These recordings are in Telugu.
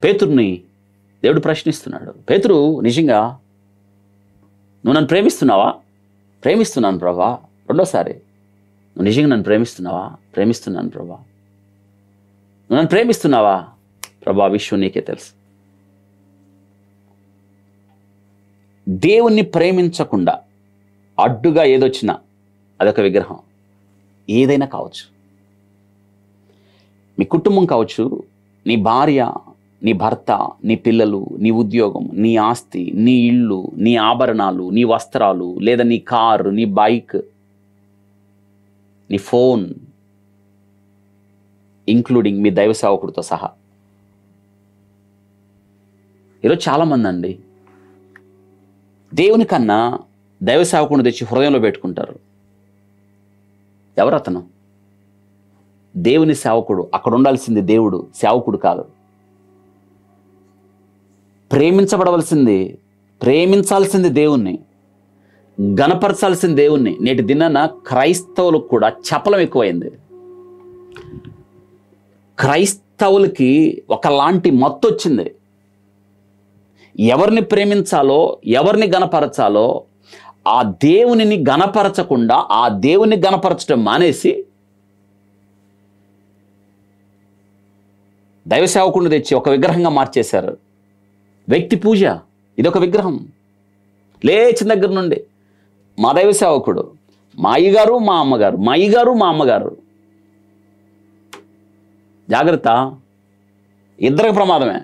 పేతురుని దేవుడు ప్రశ్నిస్తున్నాడు, పేతురు, నిజంగా నువ్వు నన్ను ప్రేమిస్తున్నావా? ప్రేమిస్తున్నాను ప్రభా. రెండోసారి, నువ్వు నిజంగా నన్ను ప్రేమిస్తున్నావా? ప్రేమిస్తున్నాను ప్రభా. నువ్వు నన్ను ప్రేమిస్తున్నావా? ప్రభా, విషయం నీకే తెలుసు. దేవుణ్ణి ప్రేమించకుండా అడ్డుగా ఏదొచ్చినా అదొక విగ్రహం. ఏదైనా కావచ్చు, మీ కుటుంబం కావచ్చు, నీ భార్య, నీ భర్త, నీ పిల్లలు, నీ ఉద్యోగం, నీ ఆస్తి, నీ ఇల్లు, నీ ఆభరణాలు, నీ వస్త్రాలు, లేదా నీ కారు, నీ బైక్, నీ ఫోన్, ఇంక్లూడింగ్ మీ దైవ సేవకుడితో సహా. ఈరోజు చాలామంది అండి దేవుని కన్నా దైవ సేవకుడిని తెచ్చి హృదయంలో పెట్టుకుంటారు. ఎవరు అతను? దేవుని సేవకుడు. అక్కడ ఉండాల్సింది దేవుడు, సేవకుడు కాదు. ప్రేమించాల్సింది దేవుణ్ణి, గణపరచాల్సింది దేవుణ్ణి. నేటి దినాన క్రైస్తవులకు కూడా చపలం ఎక్కువైంది. క్రైస్తవులకి ఒకలాంటి మత్తు వచ్చింది. ఎవరిని ప్రేమించాలో, ఎవరిని గణపరచాలో ఆ దేవునిని గణపరచకుండా ఆ దేవుని గణపరచడం మానేసి దైవ సేవకుడిని తెచ్చి ఒక విగ్రహంగా మార్చేశారు. వ్యక్తి పూజ ఇదొక విగ్రహం. లేచిన దగ్గర నుండి మా దైవ సేవకుడు, మా అయ్యగారు, మా అమ్మగారు, మా అయ్యగారు, మా అమ్మగారు. జాగ్రత్త, ఇద్దరికి ప్రమాదమే.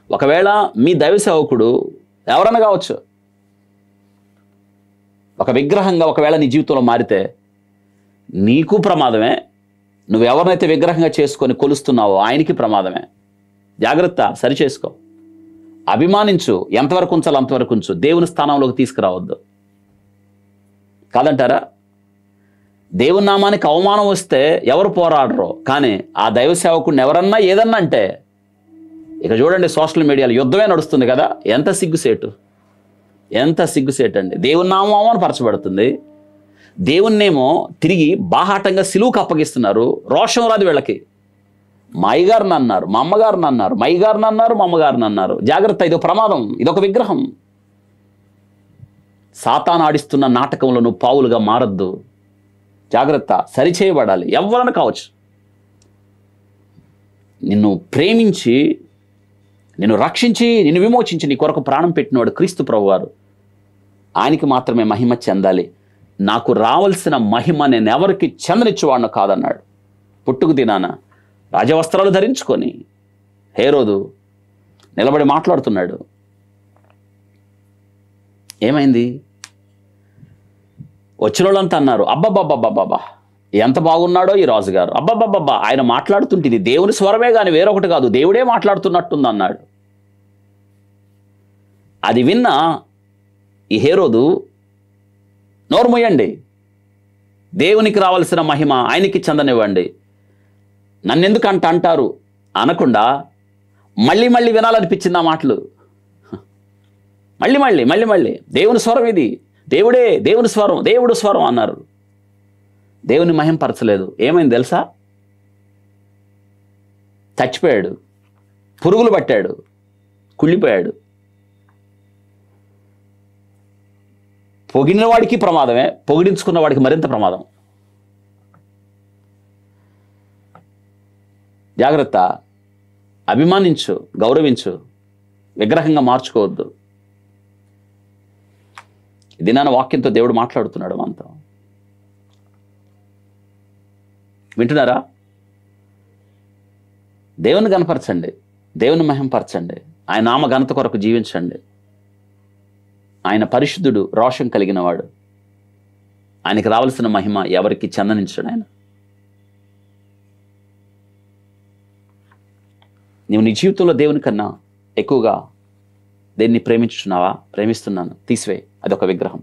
ఒకవేళ మీ దైవ సేవకుడు ఎవరన్నా కావచ్చు, ఒక విగ్రహంగా ఒకవేళ నీ జీవితంలో మారితే నీకు ప్రమాదమే. నువ్వు ఎవరినైతే విగ్రహంగా చేసుకొని కొలుస్తున్నావో ఆయనకి ప్రమాదమే. జాగ్రత్త, సరిచేసుకో. అభిమానించు, ఎంతవరకు ఉంచాలో అంతవరకు ఉంచు. దేవుని స్థానంలోకి తీసుకురావద్దు. కాదంటారా? దేవుని నామానికి అవమానం వస్తే ఎవరు పోరాడరు, కానీ ఆ దైవ సేవకుడిని ఎవరన్నా ఏదన్నా అంటే ఇక చూడండి, సోషల్ మీడియాలో యుద్ధమే నడుస్తుంది కదా. ఎంత సిగ్గుసేటు అండి. దేవుని నామం అవమానపరచబడుతుంది. దేవుణ్ణేమో తిరిగి బాహాటంగా సిలువుకు అప్పగిస్తున్నారు. రోషం రాదు వీళ్ళకి. మా అయ్యగారిని అన్నారు, మా అమ్మగారిని అన్నారు, మా అయ్యగారిని అన్నారు, మా అమ్మగారిని అన్నారు. జాగ్రత్త, ఇదొక ప్రమాదం, ఇదొక విగ్రహం. సాతాను ఆడిస్తున్న నాటకంలో నువ్వు పావులుగా మారద్దు. జాగ్రత్త, సరిచేయబడాలి. ఎవరైనా కావచ్చు. నిన్ను ప్రేమించి, నిన్ను రక్షించి, నిన్ను విమోచించి, నీ కొరకు ప్రాణం పెట్టినవాడు క్రీస్తు ప్రభువారు. ఆయనకి మాత్రమే మహిమ చెందాలి. నాకు రావాల్సిన మహిమ నేను ఎవరికి చెందనిచ్చేవాడిని కాదన్నాడు. పుట్టుకు దినాన రాజవస్త్రాలు ధరించుకొని హేరోదు నిలబడి మాట్లాడుతున్నాడు. ఏమైంది? వచ్చిన వాళ్ళంతా అన్నారు, అబ్బబ్బబ్బబ్బబ్బా ఎంత బాగున్నాడో ఈ రాజుగారు, అబ్బబ్బబ్బబ్బా ఆయన మాట్లాడుతుంటే ఇది దేవుని స్వరమే కానీ వేరొకటి కాదు, దేవుడే మాట్లాడుతున్నట్టుంది అన్నాడు. అది విన్న ఈ హేరోదు, నోరు మూయండి, దేవునికి రావాల్సిన మహిమ ఆయనకి చెందనివ్వండి, నన్నెందుకు అంటారు అనకుండా మళ్ళీ మళ్ళీ వినాలనిపించింది ఆ మాటలు. మళ్ళీ దేవుని స్వరం ఇది, దేవుడే, దేవుని స్వరం, దేవుడు స్వరం అన్నారు. దేవుని మహింపరచలేదు. ఏమైంది తెలుసా? చచ్చిపోయాడు, పురుగులు పట్టాడు, కుళ్ళిపోయాడు. పొగిడిన వాడికి ప్రమాదమే, పొగిడించుకున్న వాడికి మరింత ప్రమాదం. జాగ్రత్త, అభిమానించు, గౌరవించు, విగ్రహంగా మార్చుకోవద్దు. దినాన వాక్యంతో దేవుడు మాట్లాడుతున్నాడు మనతో. వింటున్నారా? దేవుని గణపరచండి, దేవుని మహింపరచండి, ఆయన నామ ఘనత కొరకు జీవించండి. ఆయన పరిశుద్ధుడు, రోషం కలిగిన వాడు. ఆయనకి రావాల్సిన మహిమ ఎవరికి చెందనించాడు ఆయన. నీవు నీ జీవితంలో దేవుని కన్నా ఎక్కువగా దేన్ని ప్రేమించుతున్నావా? ప్రేమిస్తున్నాను, తీసివేయి, అదొక విగ్రహం.